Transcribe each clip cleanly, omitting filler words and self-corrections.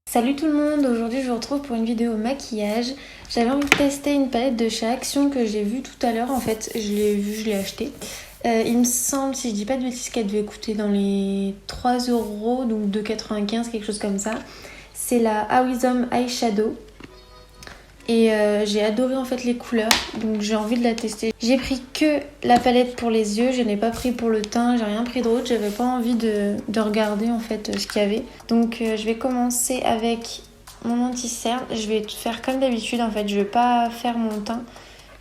Salut tout le monde, aujourd'hui je vous retrouve pour une vidéo maquillage. J'avais envie de tester une palette de chez Action que j'ai vue tout à l'heure, en fait je l'ai achetée. Il me semble, si je dis pas de bêtises, qu'elle devait coûter dans les 3 €, donc 2,95 €, quelque chose comme ça. C'est la Awism Eyeshadow. Et j'ai adoré en fait les couleurs, donc j'ai envie de la tester. J'ai pris que la palette pour les yeux, je n'ai pas pris pour le teint, j'ai rien pris d'autre, j'avais pas envie de regarder en fait ce qu'il y avait. Donc je vais commencer avec mon anti-cerne. Je vais faire comme d'habitude en fait, je vais pas faire mon teint.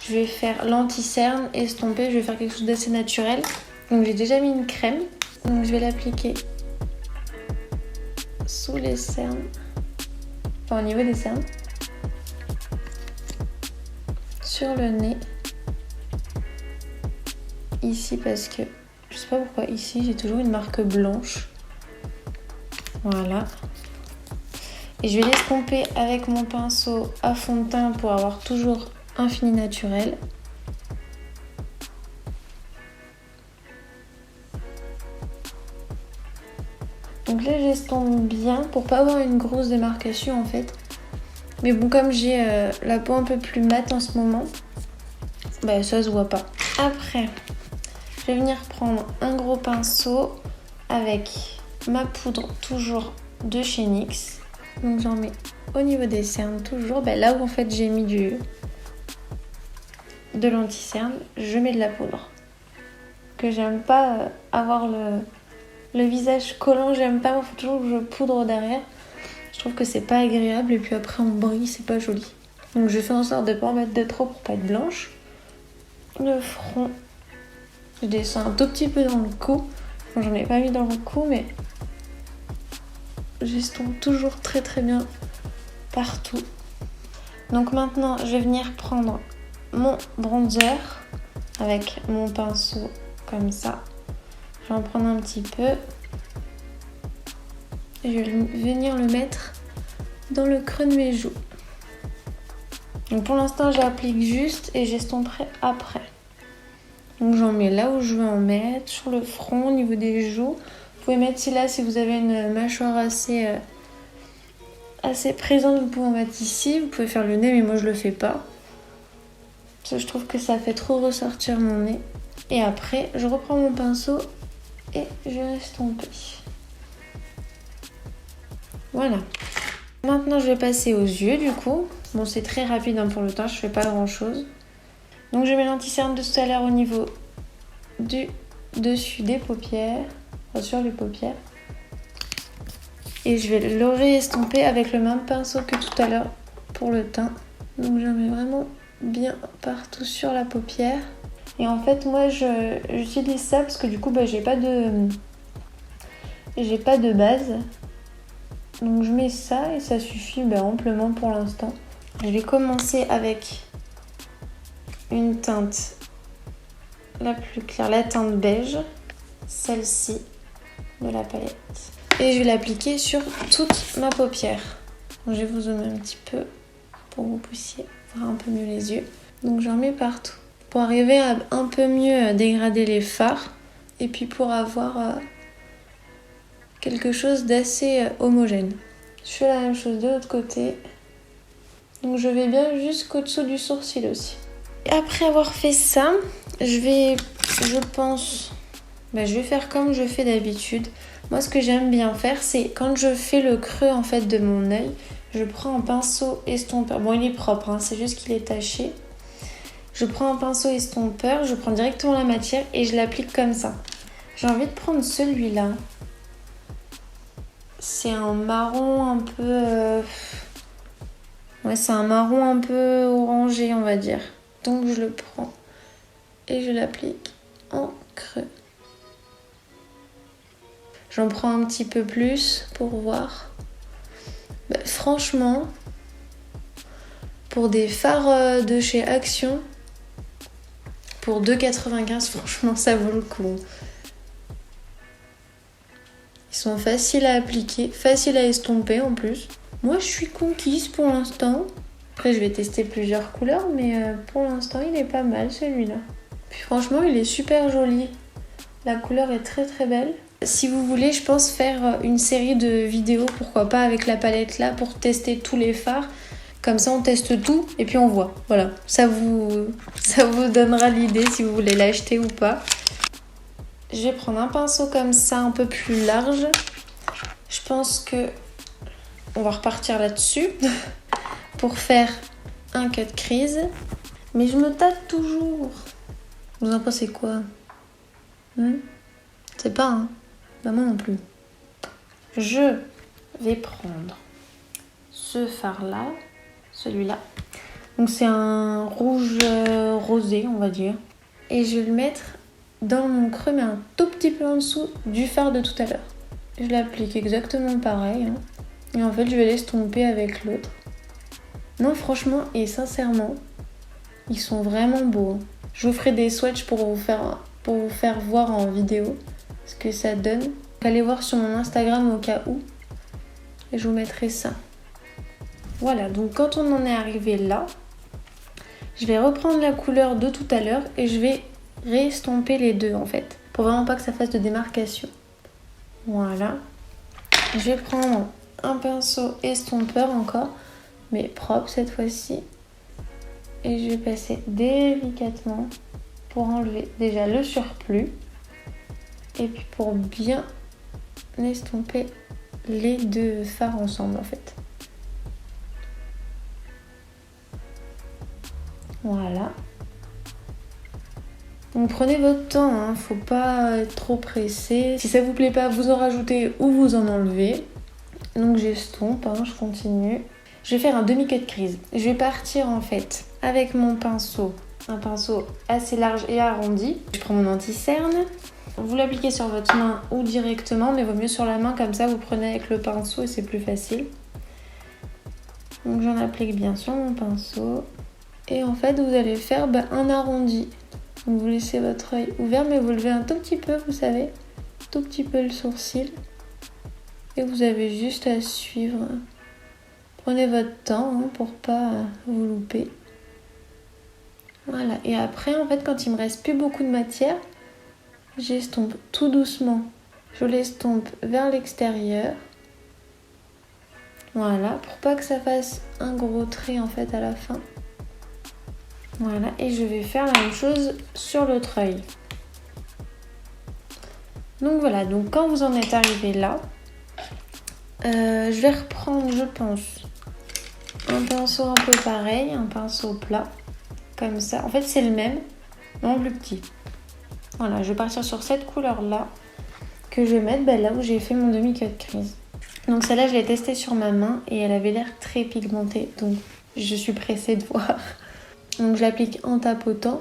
Je vais faire l'anti-cerne, estomper, je vais faire quelque chose d'assez naturel. Donc j'ai déjà mis une crème, donc je vais l'appliquer sous les cernes, enfin au niveau des cernes. Sur le nez, ici parce que je sais pas pourquoi ici j'ai toujours une marque blanche, voilà, et je vais l'estomper avec mon pinceau à fond de teint pour avoir toujours un fini naturel. Donc là j'estompe bien pour pas avoir une grosse démarcation en fait. Mais bon, comme j'ai la peau un peu plus mate en ce moment, bah ça se voit pas. Après, je vais venir prendre un gros pinceau avec ma poudre toujours de chez NYX. Donc j'en mets au niveau des cernes toujours. Bah, là où en fait j'ai mis de l'anti-cerne, je mets de la poudre. Que j'aime pas avoir le visage collant, j'aime pas, il faut toujours que je poudre derrière. Je trouve que c'est pas agréable et puis après on brille, c'est pas joli. Donc je fais en sorte de pas en mettre de trop pour pas être blanche. Le front, je descends un tout petit peu dans le cou. Enfin, j'en ai pas mis dans le cou, mais j'estompe toujours très très bien partout. Donc maintenant, je vais venir prendre mon bronzer avec mon pinceau comme ça. Je vais en prendre un petit peu. Et je vais venir le mettre dans le creux de mes joues. Donc pour l'instant, j'applique juste et j'estomperai après. Donc j'en mets là où je veux en mettre, sur le front, au niveau des joues. Vous pouvez mettre là si vous avez une mâchoire assez présente, vous pouvez en mettre ici. Vous pouvez faire le nez, mais moi je le fais pas. Parce que je trouve que ça fait trop ressortir mon nez. Et après, je reprends mon pinceau et je vais estomper. Voilà. Maintenant, je vais passer aux yeux du coup. Bon, c'est très rapide pour le teint, je fais pas grand chose. Donc je mets l'anti-cerne de tout à l'heure au niveau du dessus des paupières, enfin sur les paupières. Et je vais le réestomper avec le même pinceau que tout à l'heure pour le teint. Donc j'en mets vraiment bien partout sur la paupière. Et en fait moi j'utilise ça parce que du coup j'ai pas de base. Donc je mets ça et ça suffit amplement pour l'instant. Je vais commencer avec une teinte la plus claire, la teinte beige, celle-ci de la palette. Et je vais l'appliquer sur toute ma paupière. Donc je vais vous zoomer un petit peu pour que vous puissiez voir un peu mieux les yeux. Donc j'en mets partout pour arriver à un peu mieux dégrader les fards et puis pour avoir quelque chose d'assez homogène. Je fais la même chose de l'autre côté. Donc je vais bien jusqu'au-dessous du sourcil aussi. Et après avoir fait ça, je vais faire comme je fais d'habitude. Moi ce que j'aime bien faire, c'est quand je fais le creux en fait de mon œil, je prends un pinceau estompeur. Bon, il est propre, c'est juste qu'il est taché. Je prends un pinceau estompeur, je prends directement la matière et je l'applique comme ça. J'ai envie de prendre celui-là. C'est un marron un peu... Ouais, c'est un marron un peu orangé, on va dire. Donc je le prends et je l'applique en creux. J'en prends un petit peu plus pour voir. Franchement, pour des fards de chez Action, pour 2,95 €, franchement ça vaut le coup. Ils sont faciles à appliquer, faciles à estomper en plus. Moi je suis conquise pour l'instant. Après je vais tester plusieurs couleurs, mais pour l'instant il est pas mal celui-là. Puis franchement il est super joli. La couleur est très très belle. Si vous voulez, je pense faire une série de vidéos, pourquoi pas avec la palette là, pour tester tous les fards. Comme ça, on teste tout et puis on voit. Voilà, ça vous donnera l'idée si vous voulez l'acheter ou pas. Je vais prendre un pinceau comme ça, un peu plus large. Je pense que on va repartir là-dessus pour faire un cut crease. Mais je me tâte toujours. Vous en pensez quoi? C'est pas, hein? Bah moi non plus. Je vais prendre ce fard-là, celui-là. Donc c'est un rouge rosé, on va dire. Et je vais le mettre dans mon creux, mais un tout petit peu en dessous du fard de tout à l'heure. Je l'applique exactement pareil. Hein. Et en fait, je vais l'estomper avec l'autre. Non, franchement et sincèrement, ils sont vraiment beaux. Je vous ferai des swatchs pour vous faire voir en vidéo ce que ça donne. Allez voir sur mon Instagram au cas où. Et je vous mettrai ça. Voilà, donc quand on en est arrivé là, je vais reprendre la couleur de tout à l'heure et je vais réestomper les deux en fait. Pour vraiment pas que ça fasse de démarcation. Voilà. Je vais prendre un pinceau estompeur encore, mais propre cette fois-ci. Et je vais passer délicatement pour enlever déjà le surplus. Et puis pour bien estomper les deux fards ensemble en fait. Voilà. Donc prenez votre temps, hein, faut pas être trop pressé. Si ça vous plaît pas, vous en rajoutez ou vous en enlevez. Donc j'estompe, hein, je continue. Je vais faire un demi-cut crease. Je vais partir en fait avec mon pinceau, un pinceau assez large et arrondi. Je prends mon anti-cerne. Vous l'appliquez sur votre main ou directement, mais vaut mieux sur la main, comme ça vous prenez avec le pinceau et c'est plus facile. Donc j'en applique bien sur mon pinceau. Et en fait vous allez faire un arrondi. Donc vous laissez votre œil ouvert, mais vous levez un tout petit peu, vous savez, tout petit peu le sourcil. Et vous avez juste à suivre. Prenez votre temps hein, pour pas vous louper. Voilà, et après en fait quand il me reste plus beaucoup de matière, j'estompe tout doucement. Je l'estompe vers l'extérieur. Voilà, pour pas que ça fasse un gros trait en fait à la fin. Voilà, et je vais faire la même chose sur l'autre œil. Donc voilà, donc quand vous en êtes arrivé là, je vais reprendre, je pense, un pinceau un peu pareil, un pinceau plat, comme ça. En fait, c'est le même, mais en plus petit. Voilà, je vais partir sur cette couleur-là, que je vais mettre là où j'ai fait mon demi-cut crease. Donc celle-là, je l'ai testée sur ma main et elle avait l'air très pigmentée, donc je suis pressée de voir. Donc je l'applique en tapotant,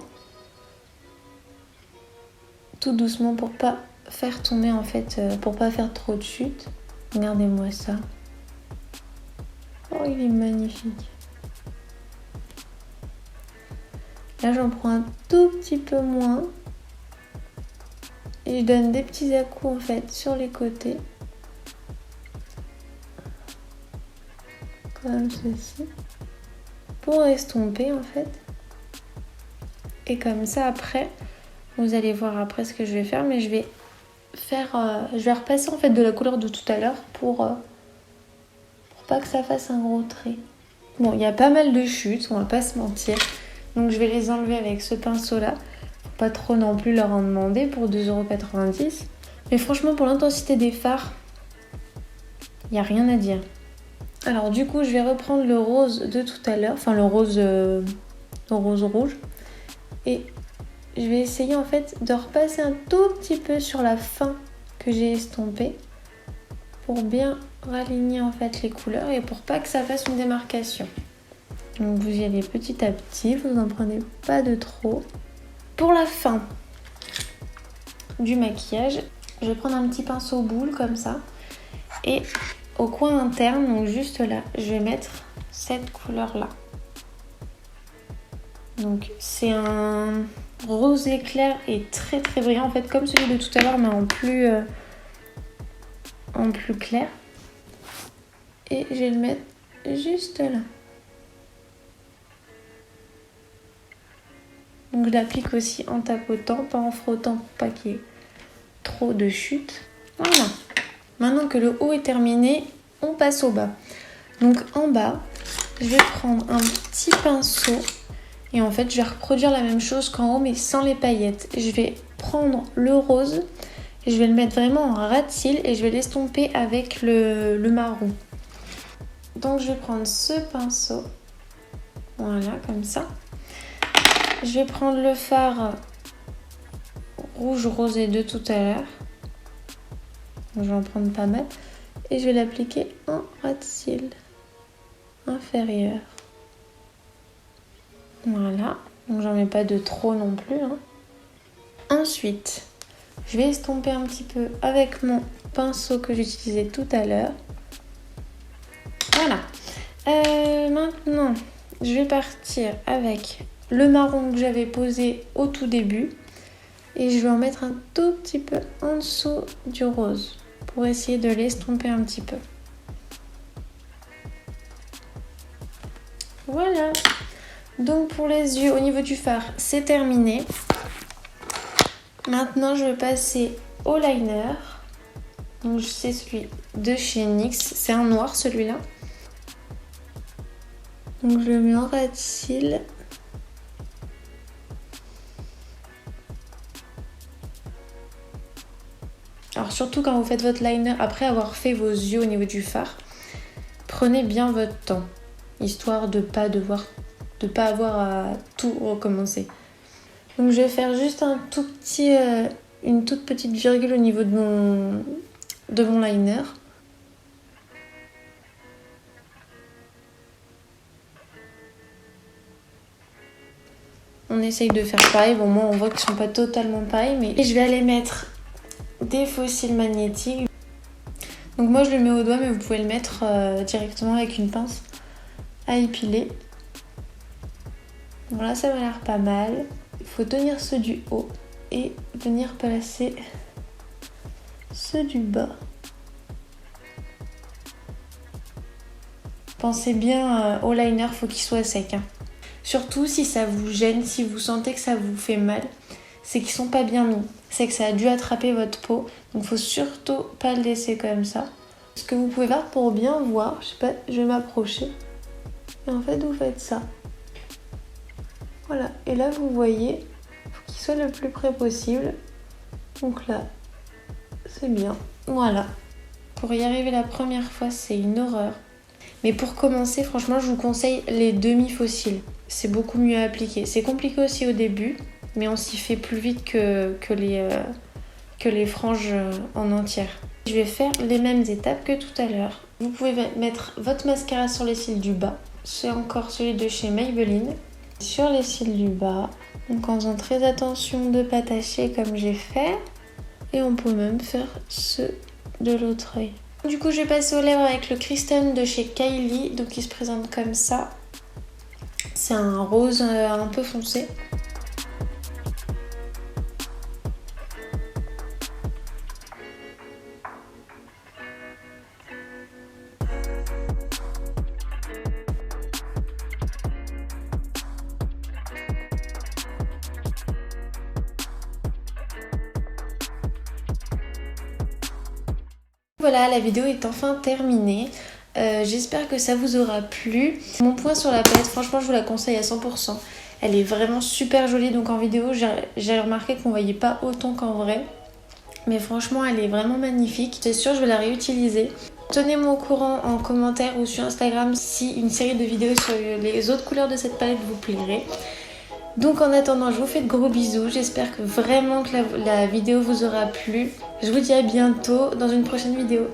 tout doucement pour pas faire tomber en fait, pour pas faire trop de chute. Regardez-moi ça. Oh, il est magnifique. Là, j'en prends un tout petit peu moins. Et je donne des petits à-coups en fait sur les côtés. Comme ceci. Pour estomper en fait. Et comme ça après, vous allez voir après ce que je vais faire. Mais je vais repasser en fait de la couleur de tout à l'heure pour pas que ça fasse un gros trait. Bon, il y a pas mal de chutes, on va pas se mentir. Donc je vais les enlever avec ce pinceau là. Faut pas trop non plus leur en demander pour 2,90 €. Mais franchement pour l'intensité des fards, il n'y a rien à dire. Alors du coup je vais reprendre le rose de tout à l'heure. Enfin le rose rouge. Et je vais essayer en fait de repasser un tout petit peu sur la fin que j'ai estompée. Pour bien raligner en fait les couleurs et pour pas que ça fasse une démarcation. Donc vous y allez petit à petit, vous n'en prenez pas de trop. Pour la fin du maquillage, je vais prendre un petit pinceau boule comme ça et au coin interne, donc juste là, je vais mettre cette couleur là. Donc c'est un rose éclair et très très brillant en fait comme celui de tout à l'heure mais en plus clair. Et je vais le mettre juste là. Donc je l'applique aussi en tapotant, pas en frottant pour pas qu'il y ait trop de chute. Voilà. Maintenant que le haut est terminé, on passe au bas. Donc en bas, je vais prendre un petit pinceau et en fait je vais reproduire la même chose qu'en haut mais sans les paillettes. Je vais prendre le rose et je vais le mettre vraiment en ras de cils et je vais l'estomper avec le marron. Donc je vais prendre ce pinceau, voilà comme ça. Je vais prendre le fard rouge rosé de tout à l'heure. Je vais en prendre pas mal et je vais l'appliquer en ras de cils inférieur. Voilà, donc j'en mets pas de trop non plus. Ensuite, je vais estomper un petit peu avec mon pinceau que j'utilisais tout à l'heure. Voilà. Maintenant, je vais partir avec le marron que j'avais posé au tout début et je vais en mettre un tout petit peu en dessous du rose pour essayer de l'estomper un petit peu. Voilà. Donc pour les yeux, au niveau du fard, c'est terminé. Maintenant, je vais passer au liner. Donc c'est celui de chez NYX. C'est un noir celui-là. Donc je le mets en ras de cils. Alors surtout quand vous faites votre liner après avoir fait vos yeux au niveau du fard, prenez bien votre temps, histoire de pas avoir à tout recommencer. Donc je vais faire juste une toute petite virgule au niveau de mon liner. On essaye de faire pareil. Bon, moi on voit qu'ils sont pas totalement pareils, mais et je vais aller mettre des faux cils magnétiques. Donc moi je le mets au doigt, mais vous pouvez le mettre directement avec une pince à épiler. Voilà, ça m'a l'air pas mal. Il faut tenir ceux du haut et venir placer ceux du bas. Pensez bien au liner, faut qu'il soit sec. Surtout si ça vous gêne, si vous sentez que ça vous fait mal, c'est qu'ils sont pas bien mis. C'est que ça a dû attraper votre peau. Donc faut surtout pas le laisser comme ça. Ce que vous pouvez faire pour bien voir, je sais pas, je vais m'approcher. Et en fait vous faites ça. Voilà, et là vous voyez, il faut qu'il soit le plus près possible. Donc là, c'est bien. Voilà. Pour y arriver la première fois, c'est une horreur. Mais pour commencer, franchement, je vous conseille les demi-fossiles. C'est beaucoup mieux à appliquer. C'est compliqué aussi au début, mais on s'y fait plus vite que les franges en entière. Je vais faire les mêmes étapes que tout à l'heure. Vous pouvez mettre votre mascara sur les cils du bas. C'est encore celui de chez Maybelline. Sur les cils du bas, donc en faisant très attention de ne pas tacher comme j'ai fait. Et on peut même faire ceux de l'autre œil. Du coup, je vais passer aux lèvres avec le Kristen de chez Kylie. Donc il se présente comme ça. C'est un rose un peu foncé. Voilà, la vidéo est enfin terminée. J'espère que ça vous aura plu. Mon point sur la palette, franchement, je vous la conseille à 100%. Elle est vraiment super jolie. Donc en vidéo, j'ai remarqué qu'on ne voyait pas autant qu'en vrai. Mais franchement, elle est vraiment magnifique. C'est sûr, je vais la réutiliser. Tenez-moi au courant en commentaire ou sur Instagram si une série de vidéos sur les autres couleurs de cette palette vous plairait. Donc en attendant, je vous fais de gros bisous. J'espère que vraiment que la vidéo vous aura plu. Je vous dis à bientôt dans une prochaine vidéo.